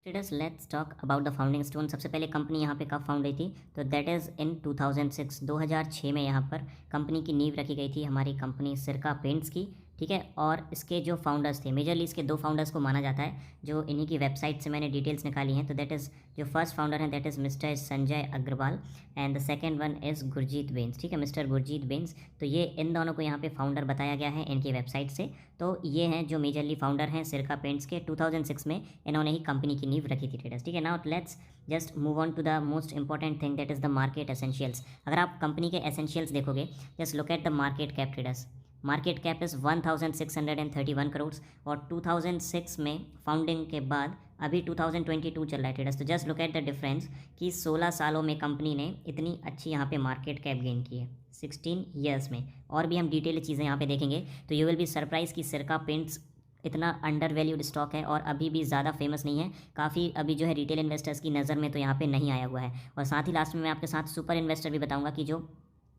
Traders let's talk about the founding stone. सबसे पहले company यहाँ पे कब फाउंड हुई थी, तो दैट इज़ इन 2006 2006 में यहाँ पर कंपनी की नींव रखी गई थी हमारी कंपनी सिरका पेंट्स की। ठीक है, और इसके जो फाउंडर्स थे, मेजरली इसके दो फाउंडर्स को माना जाता है जो इन्हीं की वेबसाइट से मैंने डिटेल्स निकाली हैं। तो दैट इज़ जो फर्स्ट फाउंडर हैं that is mister Sanjay Agarwal and the second one is Gurjeet Bains. ठीक है, मिस्टर गुरजीत बेंस। तो ये इन दोनों को यहाँ पे फाउंडर बताया गया है इनकी वेबसाइट से। तो ये हैं जो मेजरली फाउंडर हैं सिरका पेंट्स के। 2006 में इन्होंने ही कंपनी की नींव रखी थी ट्रेडर्स। ठीक है, now let's just move on to the most important thing that is the market essentials. अगर आप कंपनी के एसेंशियल्स देखोगे, just look at the market cap traders. Market cap is 1631 crore और 2006 में फाउंडिंग के बाद अभी 2022 चल रहा है ट्रेडर्स। तो just look at the difference कि 16 सालों में कंपनी ने इतनी अच्छी यहाँ पे मार्केट कैप गेन की है 16 ईयर्स में। और भी हम डिटेल चीज़ें यहाँ पे देखेंगे तो यू विल बी सरप्राइज कि सिरका पेंट्स इतना अंडर वैल्यूड स्टॉक है और अभी भी ज़्यादा फेमस नहीं है। काफ़ी अभी जो है रिटेल इन्वेस्टर्स की नज़र में तो यहाँ पे नहीं आया हुआ है। और साथ ही लास्ट में मैं आपके साथ सुपर इन्वेस्टर भी बताऊँगा कि जो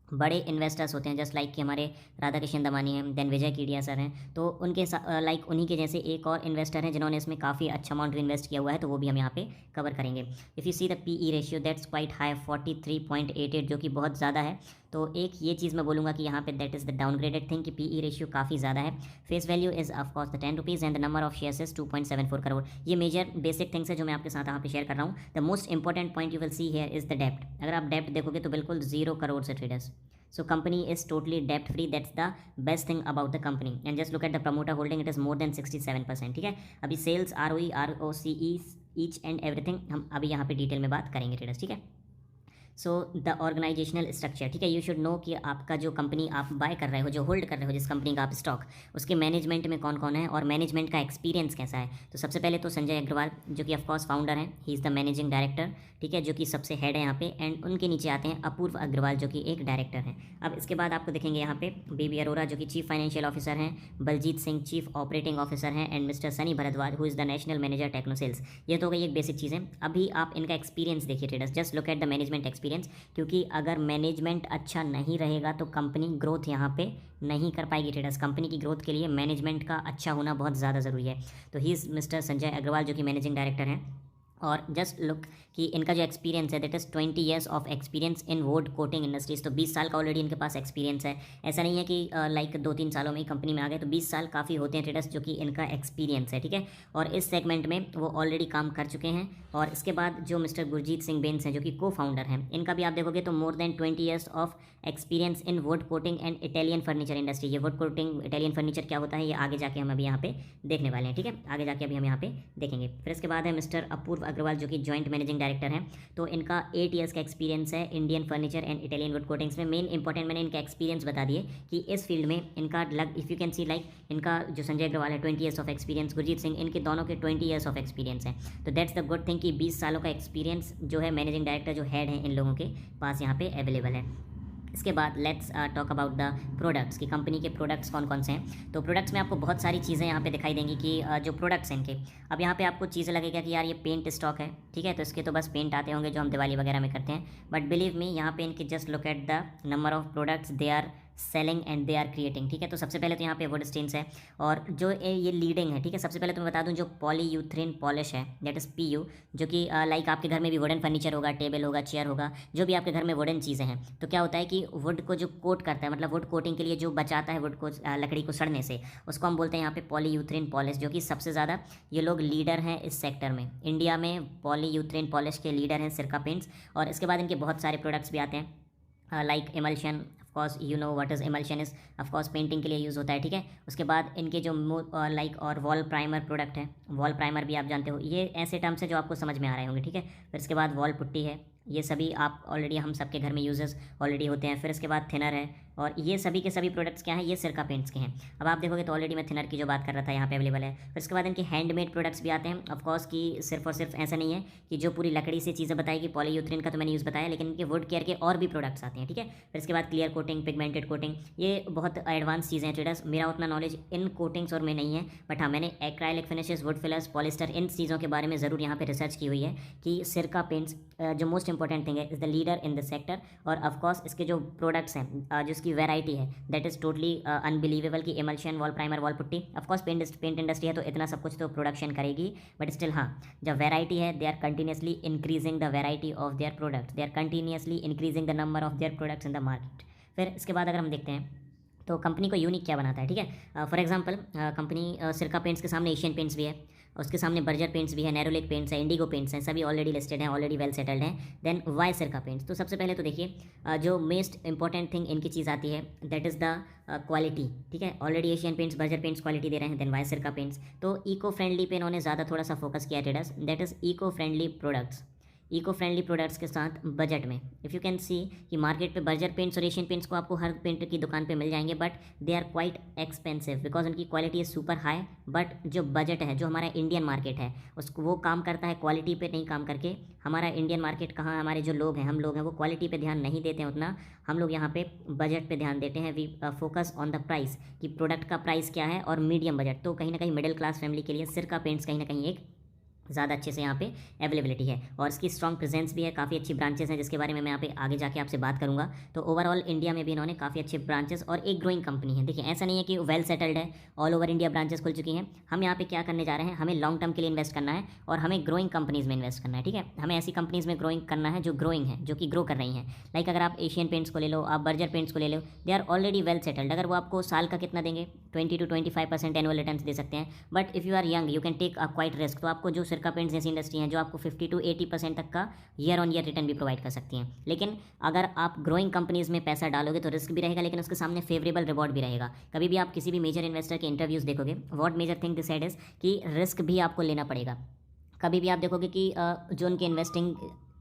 बड़े इन्वेस्टर्स होते हैं जस्ट लाइक कि हमारे राधा किशन दमानी हैं, देन विजय कीडिया सर हैं, तो उनके लाइक उन्हीं के जैसे एक और इन्वेस्टर हैं जिन्होंने इसमें काफ़ी अच्छा अमाउंट इन्वेस्ट किया हुआ है, तो वो भी हम यहाँ पे कवर करेंगे। If you see the PE ratio that's quite high 43.88 जो कि बहुत ज़्यादा है। तो एक ये चीज़ मैं बोलूँगा कि यहाँ पे that is the downgraded thing कि पीई रेशियो काफ़ी ज़्यादा है। Face value is of course the 10 rupees and the number of shares is 2.74 crore. ये मेजर बेसिक थिंग्स है जो मैं आपके साथ यहाँ पे शेयर कर रहा हूँ। The most important point you will see here is the डेप्ट। अगर आप डेप्ट देखोगे तो बिल्कुल 0 करोड़ से traders. So company is totally debt free. That's the best thing about the company. And just look at the promoter holding, it is more than 67%. ठीक है, अभी sales ROE ROCE each and everything हम अभी यहाँ पे detail में बात करेंगे ट्रेडर्स। ठीक है, सो द ऑर्गेनाइजेशनल स्ट्रक्चर। ठीक है, यू शुड नो कि आपका जो कंपनी आप बाय कर रहे हो, जो होल्ड कर रहे हो जिस कंपनी का आप स्टॉक, उसके मैनेजमेंट में कौन कौन है और मैनेजमेंट का एक्सपीरियंस कैसा है। तो सबसे पहले तो संजय अग्रवाल जो कि ऑफकोर्स फाउंडर हैं, ही इज़ द मैनेजिंग डायरेक्टर। ठीक है, जो कि सबसे हेड है यहाँ पे। एंड उनके नीचे आते हैं अपूर्व अग्रवाल जो कि एक डायरेक्टर हैं। अब इसके बाद आपको देखेंगे यहाँ पे बेबी अरोरा जो कि चीफ फाइनेंशियल ऑफिसर हैं, Baljeet Singh chief operating officer हैं, and Mister Sunny Bhardwaj who is the national manager techno sales. ये तो हो गई एक बेसिक चीज़ है। अभी आप इनका एक्सपीरियंस देखिए traders, just look at the management experience, क्योंकि अगर मैनेजमेंट अच्छा नहीं रहेगा तो कंपनी ग्रोथ यहाँ पे नहीं कर पाएगी ट्रेडर्स। कंपनी की ग्रोथ के लिए मैनेजमेंट का अच्छा होना बहुत ज़्यादा ज़रूरी है। तो he is mister Sanjay Agarwal जो कि मैनेजिंग डायरेक्टर हैं। और जस्ट लुक कि इनका जो एक्सपीरियंस है that is 20 years of experience in would coating industries. तो 20 साल का ऑलरेडी इनके पास एक्सपीरियंस है। ऐसा नहीं है कि लाइक 2-3 सालों में ही कंपनी में आ गए, तो 20 साल काफ़ी होते हैं ट्रेडर्स जो कि इनका एक्सपीरियंस है। ठीक है, और इस सेगमेंट में वो ऑलरेडी काम कर चुके हैं। और इसके बाद जो मिस्टर गुरजीत सिंह बेंस हैं जो कि को फाउंडर हैं, इनका भी आप देखोगे तो more than 20 years of experience in would coating and Italian furniture industry. ये वुड कोटिंग इटालियन फर्नीचर क्या होता है ये आगे जाके हम अभी यहाँ पे देखने वाले हैं। ठीक है, आगे जाके अभी हम यहाँ पे देखेंगे। फिर इसके बाद है मिस्टर अपूर्व अग्रवाल जो कि जॉइंट मैनेजिंग डायरेक्टर हैं। तो इनका 8 ईयर्स का एक्सपीरियंस है Indian furniture and Italian would coatings में। मेन इंपॉर्टेंट मैंने इनका एक्सपीरियंस बता दिए कि इस फील्ड में इनका if you can C like इनका जो संजय अग्रवाल है 20 years of experience, Gurjeet Singh इनके दोनों के 20 ईयर्स ऑफ एक्सपीरियंस है। तो दैट्स द गुड थिंग कि 20 सालों का एक्सपीरियंस जो है मैनेजिंग डायरेक्टर जो हेड है इन लोगों के पास यहाँ पे अवेलेबल है। इसके बाद let's talk about the products की कंपनी के प्रोडक्ट्स कौन कौन से हैं। तो प्रोडक्ट्स में आपको बहुत सारी चीज़ें यहाँ पे दिखाई देंगी कि जो प्रोडक्ट्स हैं इनके। अब यहाँ पे आपको चीज़ें लगेगा कि यार ये पेंट स्टॉक है। ठीक है, तो इसके तो बस पेंट आते होंगे जो हम दिवाली वगैरह में करते हैं, बट बिलीव मी यहाँ पे इनके just look at the number of products they are selling and they are creating. ठीक है, तो सबसे पहले तो यहाँ पे वुड स्टेन्स है और जो ये लीडिंग है। ठीक है, सबसे पहले तो मैं बता दूँ जो पॉलीयूथेरिन पॉलिश है दैट इज़ PU, जो कि लाइक आपके घर में भी वुडन फर्नीचर होगा, टेबल होगा, चेयर होगा, जो भी आपके घर में वुडन चीज़ें हैं, तो क्या होता है कि वुड को जो कोट करता है, मतलब वुड कोटिंग के लिए जो बचाता है वुड को लकड़ी को सड़ने से, उसको हम बोलते हैं यहाँ पे पॉलीयूथेरिन पॉलिश, जो कि सबसे ज़्यादा ये लोग लीडर हैं इस सेक्टर में। इंडिया में पॉलीयूथेरिन पॉलिश के लीडर हैं सिरका पेंट्स। और इसके बाद इनके बहुत सारे प्रोडक्ट्स भी आते हैं like emulsion. Of course you know what is emulsion is, of course painting के लिए यूज़ होता है। ठीक है, उसके बाद इनके जो लाइक और वॉल प्राइमर प्रोडक्ट है, वॉल प्राइमर भी आप जानते हो, ये ऐसे टर्म्स है जो आपको समझ में आ रहे होंगे। ठीक है, फिर इसके बाद वॉल पुट्टी है, ये सभी आप ऑलरेडी हम सबके घर में यूजेस ऑलरेडी होते हैं। फिर इसके बाद थिनर है, और ये सभी के सभी प्रोडक्ट्स क्या हैं, ये सिरका पेंट्स के हैं। अब आप देखोगे तो ऑलरेडी मैं थिनर की जो बात कर रहा था यहाँ पे अवेलेबल है। फिर इसके बाद इनके हैंडमेड प्रोडक्ट्स भी आते हैं। ऑफकोर्स कि सिर्फ और सिर्फ ऐसा नहीं है कि जो पूरी लकड़ी से चीज़ें बताएगी, पॉलीयूथेरिन का तो मैंने यूज़ बताया, लेकिन इनके वुड केयर के और भी प्रोडक्ट्स आते हैं। ठीक है, फिर इसके बाद क्लियर कोटिंग, पिगमेंटेड कोटिंग, ये बहुत एडवांस चीज़ें हैं ट्रेडर्स। मेरा उतना नॉलेज इन कोटिंग्स और में नहीं है, बट हाँ मैंने acrylic finishes, wood fillers, polyester, इन चीज़ों के बारे में ज़रूर यहाँ पे रिसर्च की हुई है कि सिरका पेंट्स जो मोस्ट इंपॉर्टेंट थिंग है is the leader in the sector. और ऑफकोर्स इसके जो प्रोडक्ट्स हैं, जो इसकी इसकी वैरायटी है दैट इज़ टोटली अनबिलीवेबल की emulsion wall primer wall putty. Of course paint industry है तो इतना सब कुछ तो प्रोडक्शन करेगी, बट स्टिल हाँ जब वैरायटी है they are continuously increasing the variety of their products, they are continuously increasing the number of their products in the market. फिर इसके बाद अगर हम देखते हैं तो कंपनी को यूनिक क्या बनाता है, ठीक है। फॉर एग्जांपल कंपनी सिरका पेंट्स के सामने एशियन पेंट्स भी है, उसके सामने बर्जर पेंट्स भी है, नेरोलिक पेंट्स है, इंडिगो पेंट्स हैं, सभी ऑलरेडी लिस्टेड हैं, ऑलरेडी वेल सेटल्ड हैं। देन वाई सिरका पेंट्स, तो सबसे पहले तो देखिए जो मोस्ट इंपॉर्टेंट थिंग इनकी चीज़ आती है दैट इज़ द क्वालिटी, ठीक है। Already Asian Paints Berger Paints quality दे रहे हैं, देन वाई सिरका पेंट्स तो इको फ्रेंडली पे इन्होंने ज़्यादा थोड़ा सा फोकस किया traders, that is eco friendly products, eco friendly products के साथ बजट में। इफ़ यू कैन सी कि मार्केट पे बर्जर पेंट्स और एशियन पेंट्स को आपको हर पेंट की दुकान पे मिल जाएंगे, but they are quite expensive because उनकी quality is super high. But जो बजट है, जो हमारा इंडियन मार्केट है, उसको वो काम करता है क्वालिटी पे नहीं काम करके। हमारा इंडियन मार्केट कहाँ, हमारे जो लोग हैं, हम लोग हैं, वो क्वालिटी पे ध्यान नहीं देते हैं उतना, हम लोग यहाँ पे बजट पे ध्यान देते हैं। We focus on the price कि प्रोडक्ट का प्राइस क्या है और मीडियम बजट। तो कहीं ना कहीं मिडिल क्लास फैमिली के लिए सिरका पेंट्स कहीं ना कहीं एक ज़्यादा अच्छे से यहाँ पे अवेलेबिलिटी है और इसकी स्ट्रॉन्ग प्रेजेंस भी है, काफ़ी अच्छी ब्रांचेस हैं जिसके बारे में मैं यहाँ पे आगे जाके आपसे बात करूँगा। तो ओवरऑल इंडिया में भी इन्होंने काफ़ी अच्छे ब्रांचेस और एक ग्रोइंग कंपनी है। देखिए ऐसा नहीं है कि वेल सेटल्ड है, ऑल ओवर इंडिया ब्रांचेस खुल चुकी हैं। हम यहाँ पे क्या करने जा रहे हैं, हमें लॉन्ग टर्म के लिए इन्वेस्ट करना है और हमें ग्रोइंग कंपनीज़ में इन्वेस्ट करना है, ठीक है। हमें ऐसी कंपनीज़ में ग्रोइंग करना है जो ग्रोइंग है, जो कि ग्रो कर रही हैं। लाइक अगर आप एशियन पेंट्स को ले लो, आप बर्जर पेंट्स को ले लो, they are already well settled. अगर वो आपको साल का कितना देंगे, 20 to 25% एनुअल रिटर्न्स दे सकते हैं। But if you are young you can take a quite risk, तो आपको जो सिरका पेंट्स जैसी इंडस्ट्री हैं जो आपको 50 to 80% तक का ईयर ऑन ईयर रिटर्न भी प्रोवाइड कर सकती हैं। लेकिन अगर आप ग्रोइंग कंपनीज़ में पैसा डालोगे तो रिस्क भी रहेगा, लेकिन उसके सामने फेवरेबल रिवॉर्ड भी रहेगा। कभी भी आप किसी भी मेजर इन्वेस्टर के इंटरव्यूज़ देखोगे, what major thing decide is कि रिस्क भी आपको लेना पड़ेगा। कभी भी आप देखोगे कि जो उनकी इन्वेस्टिंग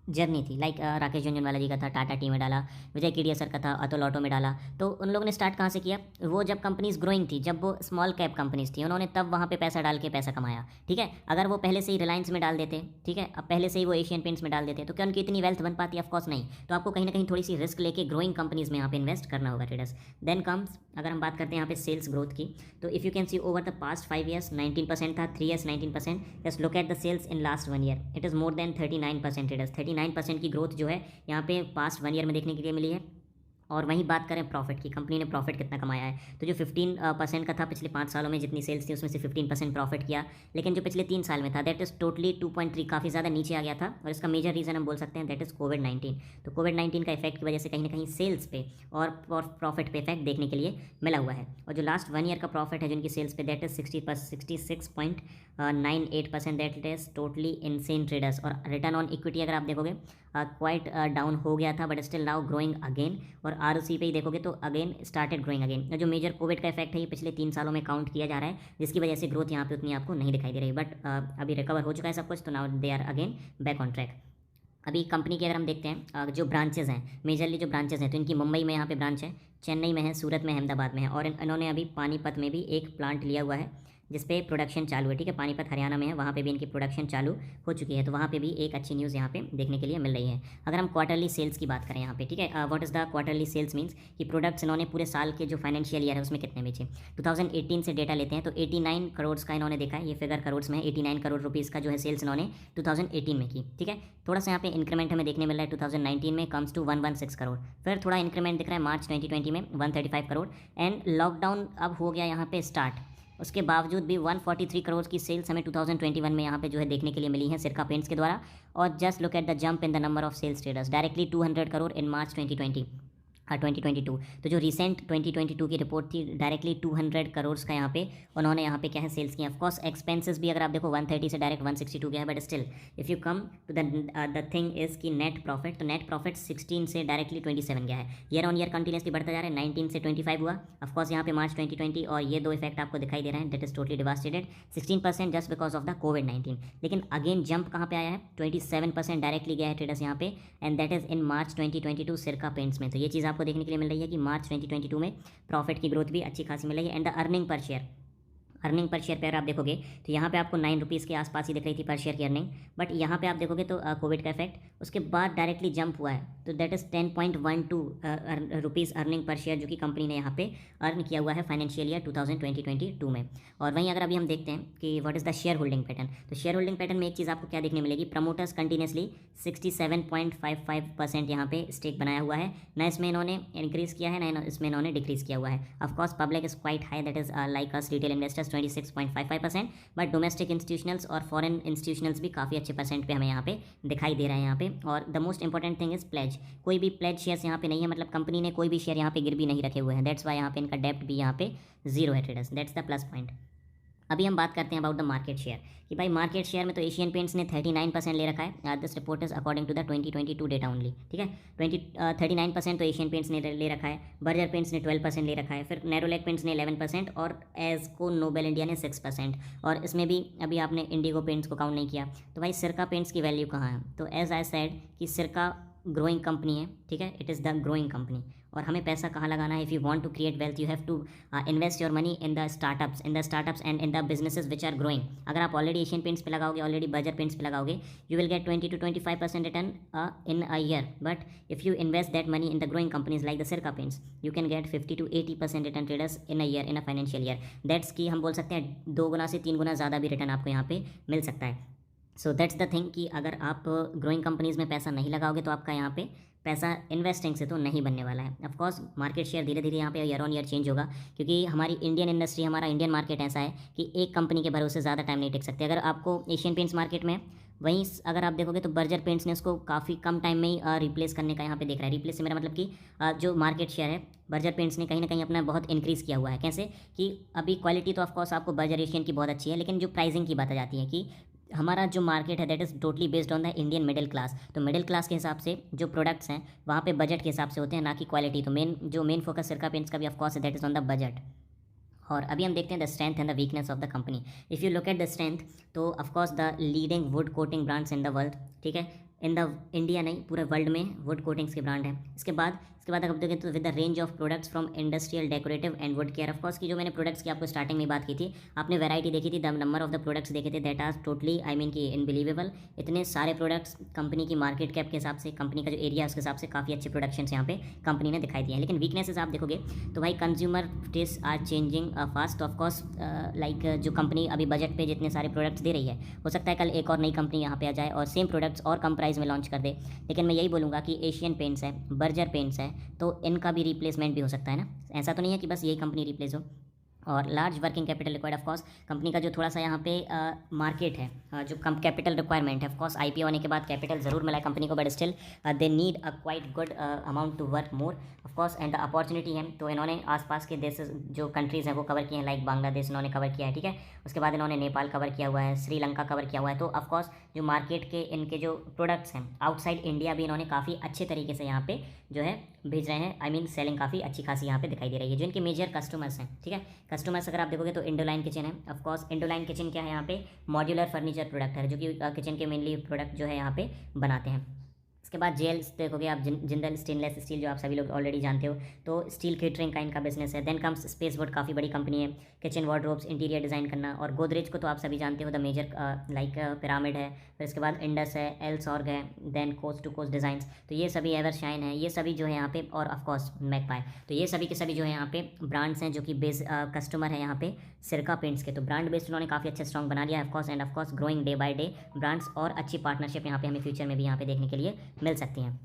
जर्नी थी, लाइक राकेश झुनझुनवाला जी का था, टाटा टी में डाला, विजय केडिया सर का था, अतुल ऑटो में डाला। तो उन लोगों ने स्टार्ट कहाँ से किया, वो जब कंपनीज ग्रोइंग थी, जब वो स्मॉल कैप कंपनीज थी, उन्होंने तब वहाँ पे पैसा डाल के पैसा कमाया, ठीक है। अगर वो पहले से ही रिलायंस में डाल देते, ठीक है, अब पहले से ही वो एशियन पेंट्स में डाल देते, तो क्या उनकी इतनी वेल्थ बन पाती? ऑफकोर्स नहीं। तो आपको कहीं ना कहीं थोड़ी सी रिस्क लेके ग्रोइंग कंपनीज में यहाँ पे इन्वेस्ट करना होगा ट्रेडर्स। देन कम्स, अगर हम बात करते हैं यहाँ पे सेल्स ग्रोथ की, तो if you can see over the past 5 years 19% था, 3 years 19%। Just look at the sales in last 1 year, it is more than 39% traders. 39% की ग्रोथ जो है यहाँ पे पास्ट 1 year में देखने के लिए मिली है। और वहीं बात करें प्रॉफिट की, कंपनी ने प्रॉफिट कितना कमाया है, तो जो 15% का था पिछले 5 सालों में जितनी सेल्स थी उसमें से 15% प्रॉफिट किया। लेकिन जो पिछले 3 साल में था दैट इज़ टोटली 2.3, काफ़ी ज़्यादा नीचे आ गया था। और इसका मेजर रीज़न हम बोल सकते हैं दैट इज़ कोविड-19। तो कोविड-19 का इफेक्ट की वजह से कहीं ना कहीं सेल्स पे और प्रॉफिट पे इफेक्ट देखने के लिए मिला हुआ है। और जो लास्ट 1 year का प्रॉफिट है जिनकी सेल्स पे that is 66.98%, that is totally insane traders. और रिटर्न ऑन इक्विटी अगर आप देखोगे क्वाइट डाउन हो गया था, but still now growing again. और आरओसी पे ही देखोगे तो अगेन स्टार्टेड ग्रोइंग अगेन। जो मेजर कोविड का इफेक्ट है ये पिछले 3 सालों में काउंट किया जा रहा है, जिसकी वजह से ग्रोथ यहाँ पे उतनी आपको नहीं दिखाई दे रही। बट अभी रिकवर हो चुका है सब कुछ, तो now they are again back on track. अभी कंपनी की अगर हम देखते हैं जो ब्रांचेज़ हैं, मेजरली जो ब्रांचेज़ हैं, तो इनकी मुंबई में यहाँ पे ब्रांच है, चेन्नई में है, सूरत में, अहमदाबाद में है। और इन्होंने अभी पानीपत में भी एक प्लांट लिया हुआ है जिसपे प्रोडक्शन चालू है, ठीक है। पानीपत हरियाणा में है, वहाँ पे भी इनकी प्रोडक्शन चालू हो चुकी है। तो वहाँ पे भी एक अच्छी न्यूज़ यहाँ पे देखने के लिए मिल रही है। अगर हम क्वार्टरली सेल्स की बात करें यहाँ पे, ठीक है, what is the quarterly sales means कि प्रोडक्ट्स इन्होंने पूरे साल के जो फाइनेंशियल ईयर है उसमें कितने बेचे। 2018 से डेटा लेते हैं तो 89 करोड़ का इन्होंने देखा है, ये फिगर करोड़ में है। 89 करोड़ रुपीज़ का जो है सेल्स इन्होंने 2018 में की, ठीक है। थोड़ा सा यहाँ पे इंक्रीमेंट हमें देखने मिल रहा है 2019 में, कम्स टू 116 करोड़। फिर थोड़ा इंक्रीमेंट दिख रहा है मार्च 2020 में 135 करोड़। एंड लॉकडाउन अब हो गया यहाँ पे स्टार्ट, उसके बावजूद भी 143 करोड़ की सेल्स हमें 2021 में यहाँ पे जो है देखने के लिए मिली है सिरका पेंट्स के द्वारा। और just look at the jump in the number of sales traders, directly 200 crore in March 2022। तो जो रिसेंट 2022 की रिपोर्ट थी, डायरेक्टली 200 करोड़ का यहाँ पे उन्होंने यहाँ पे क्या है सेल्स किया। ऑफकोर्स एक्सपेंसेस भी अगर आप देखो 130 से डायरेक्ट 162 गया है, but still if you come to the thing is कि नेट प्रॉफिट, तो नेट प्रॉफिट 16 से डायरेक्टली 27 गया है। ईयर ऑन ईयर कंटिन्यूसली बढ़ता जा रहा है, 19 से 25 हुआ। ऑफकोर्स यहाँ पे मार्च 2020 और ये दो इफेक्ट आपको दिखाई दे रहे हैं, that is totally devastated. 16% just because of the कोविड-19। लेकिन अगेन जंप कहाँ पे आया है, 27% डायरेक्टली गया है ट्रेडर्स यहाँ पे, and that is in March 2022 सिरका पेंट्स में। तो ये चीज़ आपको देखने के लिए मिल रही है कि मार्च 2022 में प्रॉफिट की ग्रोथ भी अच्छी खासी मिल रही है। And the earning per share, earning per share पे अगर आप देखोगे तो यहाँ पे आपको 9 रुपीज़ के आसपास ही दिख रही थी पर शेयर की अर्निंग, बट यहाँ पे आप देखोगे तो कोविड का इफेक्ट उसके बाद डायरेक्टली जंप हुआ है, तो that is 10.12 rupees earning per share जो कि कंपनी ने यहाँ पे अर्न किया हुआ है फाइनेंशियल ईयर 2022 में। और वहीं अगर अभी हम देखते हैं कि what is the share holding pattern, तो शेयर होल्डिंग पैटर्न में एक चीज़ आपको क्या देखने मिलेगी, प्रमोटर्स कंटिन्यूसली 67.55% यहाँ पे स्टेक बनाया हुआ है, ना इसमें इन्होंने इंक्रीज़ किया है ना इसमें इन्होंने डिक्रीज़ किया हुआ है। Of course public is quite high, that is like us retail investors 26.55%, but domestic institutionals और फॉरेन इंस्टीट्यूशनल्स भी काफ़ी अच्छे परसेंट पे हमें यहाँ पे दिखाई दे रहे हैं यहाँ पे। और the most important thing is pledge, कोई भी प्लेज शेयर्स यहाँ पे नहीं है, मतलब कंपनी ने कोई भी शेयर यहाँ पे गिरवी नहीं रखे हुए हैं, दैट्स वाई यहाँ पे इनका डेप्ट भी यहाँ पे जीरो है traders, that's the plus point. अभी हम बात करते हैं अबाउट द मार्केट शेयर कि भाई मार्केट शेयर में तो एशियन पेंट्स ने 39% ले रखा है, this report is according to the 2022 data only, ठीक है। 39% तो एशियन पेंट्स ने ले रखा है, बर्जर पेंट्स ने 12% ले रखा है, फिर नेरोलैक पेंट्स ने 11% और एजको नोबेल इंडिया ने 6%, और इसमें भी अभी आपने इंडिगो पेंट्स को काउंट नहीं किया। तो भाई सिरका पेंट्स की वैल्यू कहाँ है, तो एज आई सेड कि सिरका ग्रोइंग कंपनी है, ठीक है, it is the growing company. और हमें पैसा कहाँ लगाना है, if you want to create wealth you have to invest your money in the startups and in the businesses which are growing. अगर आप ऑलरेडी एशियन पेंट्स पे लगाओगे, ऑलरेडी बर्जर पेंट्स पे लगाओगे, you will get 20 to 25% return in a year, but if you invest that money in the growing companies like the Sirca paints you can get 50 to 80% return traders in a year, in a financial year. That's की हम बोल सकते हैं 2 गुना से 3 गुना ज़्यादा भी return आपको यहाँ पे मिल सकता है। सो दैट्स द थिंग कि अगर आप ग्रोइंग कंपनीज़ में पैसा नहीं लगाओगे तो आपका यहाँ पे पैसा इन्वेस्टिंग से तो नहीं बनने वाला है। ऑफकोर्स मार्केट शेयर धीरे धीरे यहाँ पे ईयर ऑन ईयर चेंज होगा, क्योंकि हमारी इंडियन इंडस्ट्री, हमारा इंडियन मार्केट ऐसा है कि एक कंपनी के भरोसे ज़्यादा टाइम नहीं टिक सकते। अगर आपको एशियन पेंट्स मार्केट में वहीं अगर आप देखोगे तो बर्जर पेंट्स ने उसको काफ़ी कम टाइम में ही रिप्लेस करने का यहाँ पे देख रहा है। रिप्लेस से मेरा मतलब कि जो मार्केट शेयर है बर्जर पेंट्स ने कहीं ना कहीं अपना बहुत इंक्रीज़ किया हुआ है। कैसे कि अभी क्वालिटी तो ऑफकोर्स आपको बर्जर एशियन की बहुत अच्छी है, लेकिन जो प्राइसिंग की बात आ जाती है कि हमारा जो मार्केट है that is totally based on the Indian middle class, तो मिडिल क्लास के हिसाब से जो प्रोडक्ट्स हैं वहाँ पे बजट के हिसाब से होते हैं, ना कि क्वालिटी। तो मेन फोकस सिरका पेंट्स का भी ऑफकोर्स है that is on the budget. और अभी हम देखते हैं the strength and the weakness of the company. If you look at the strength तो of course the leading wood coating brands in the world, ठीक है, इन द इंडिया नहीं पूरे वर्ल्ड में वुड कोटिंग्स के ब्रांड हैं। इसके बाद अगर आप देखें तो with the range of products from industrial decorative and would care. Of course की जो मैंने प्रोडक्ट्स की आपको स्टार्टिंग में बात की थी, आपने वैरायटी देखी थी, the number of the products देखे थे, that are totally I mean कि इनबिलीवेबल। इतने सारे प्रोडक्ट्स कंपनी की मार्केट कैप के हिसाब से, कंपनी का जो एरिया है उसके हिसाब से काफ़ी अच्छे प्रोडक्शंस यहाँ पे कंपनी ने दिखाई दिए हैं। लेकिन वीकनेसेस आप देखोगे तो भाई consumer taste are changing fast. Of course like जो कंपनी अभी बजट पे जितने सारे प्रोडक्ट्स दे रही है, हो सकता है कल एक और नई कंपनी यहाँ पे आ जाए और सेम प्रोडक्ट्स और कम प्राइस में लॉन्च कर दे। लेकिन मैं यही बोलूँगा कि एशियन पेंट्स है, बर्जर पेंट्स है, तो इनका भी रिप्लेसमेंट भी हो सकता है ना, ऐसा तो नहीं है कि बस यही कंपनी रिप्लेस हो। और large working capital required, of course company का जो थोड़ा सा यहाँ पे मार्केट है, जो कम कैपिटल रिक्वायरमेंट है, ऑफकोर्स आईपीओ होने के बाद कैपिटल ज़रूर मिला है कंपनी को, but still they need a quite good amount to work more of course. And opportunity है, तो इन्होंने आसपास के देश जो कंट्रीज़ हैं वो कवर किए हैं, लाइक बांग्लादेश इन्होंने कवर किया है, ठीक है। उसके बाद इन्होंने नेपाल कवर किया हुआ है, श्रीलंका कवर किया हुआ है। तो ऑफकोर्स जो मार्केट के इनके जो प्रोडक्ट्स हैं आउटसाइड इंडिया भी इन्होंने काफ़ी अच्छे तरीके से यहाँ पे जो है भेज रहे हैं। आई मीन सेलिंग काफ़ी अच्छी खासी यहाँ पे दिखाई दे रही है। जो इनके मेजर कस्टमर्स हैं, ठीक है, कस्टमर्स अगर आप देखोगे तो इंडोलाइन किचन है। ऑफकोर्स इंडोलाइन किचन क्या है, यहाँ पे मॉड्यूलर फर्नीचर प्रोडक्ट है, जो कि किचन के मेनली प्रोडक्ट जो है यहाँ पे बनाते हैं। इसके बाद जेल्स देखोगे आप, जिंदल स्टेनलेस स्टील जो आप सभी लोग ऑलरेडी जानते हो, तो स्टील केटरिंग का इनका बिजनेस है। देन कम्स स्पेस बोर्ड, काफ़ी बड़ी कंपनी है, किचन वार्डरोब्स इंटीरियर डिज़ाइन करना। और गोदरेज को तो आप सभी जानते हो, द मेजर लाइक पिरामिड है। फिर इसके बाद इंडस है, एल्सॉर्ग है, then coast to coast designs, तो ये सभी एवरशाइन है, ये सभी जो है यहाँ पे, और ऑफकोर्स मैकपाई। तो ये सभी के सभी जो है यहाँ पे ब्रांड्स हैं जो कि बेस कस्टमर है यहाँ पे सिरका पेंट्स के। तो ब्रांड बेस्ड उन्होंने काफ़ी अच्छा स्ट्रॉन्ग बना लिया है of course, and of course growing day by day brands, और अच्छी पार्टनरशिप यहाँ पे हमें फ्यूचर में भी यहाँ पे देखने के लिए मिल सकती हैं।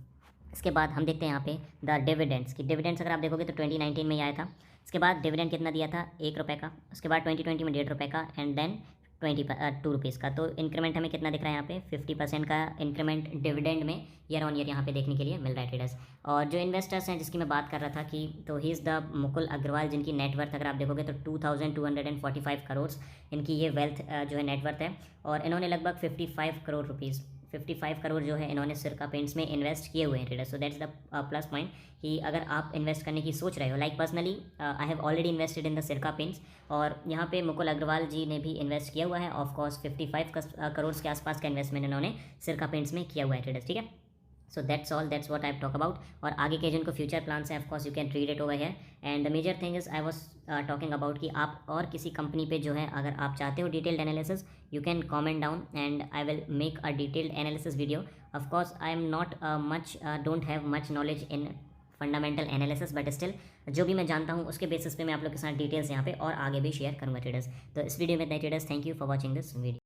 इसके बाद हम देखते हैं यहाँ पे द डिविडेंड्स की। डिविडेंड्स अगर आप देखोगे तो 2019 में ही आया था। इसके बाद डिविडेंड कितना दिया था, 1 रुपये का। उसके बाद 2020 में 1.5 रुपये का, एंड देन 2 रुपीज़ का। तो इंक्रीमेंट हमें कितना दिख रहा है यहाँ पे, 50% का इंक्रीमेंट डिविडेंड में ईयर ऑन ईयर यहाँ पे देखने के लिए मिल रहा है ट्रेडर्स। और जो इन्वेस्टर्स हैं जिसकी मैं बात कर रहा था कि, तो he is the Mukul Agarwal, जिनकी नेटवर्थ अगर आप देखोगे तो 2245 करोड़ इनकी ये वेल्थ जो है नेटवर्थ है। और इन्होंने लगभग 55 करोड़ जो है इन्होंने सिरका पेंट्स में इन्वेस्ट किए हुए हैं traders. So that's the plus point कि अगर आप इन्वेस्ट करने की सोच रहे हो, like personally I have already invested in the Sirca paints, और यहाँ पे मुकुल अग्रवाल जी ने भी इन्वेस्ट किया हुआ है। ऑफकोर्स 55 करोड़ के आसपास का इन्वेस्टमेंट इन्होंने सिरका पेंट्स में किया हुआ है ट्रेडर्स, ठीक है। So that's what I talk about. और आगे के जिनको फ्यूचर प्लान्स हैं, of course you can read it over here. And the major thing is I was talking about कि आप और किसी कंपनी पे जो है अगर आप चाहते हो detailed analysis, you can comment down and I will make a detailed analysis video. Of course I am not much don't have much knowledge in fundamental analysis, but still जो भी मैं जानता हूँ उसके बेसिस पे मैं आप लोग के साथ डिटेल्स यहाँ पे और आगे भी शेयर करूँगा ट्रेडर्स। तो इस वीडियो में इतना traders, thank you for watching this video.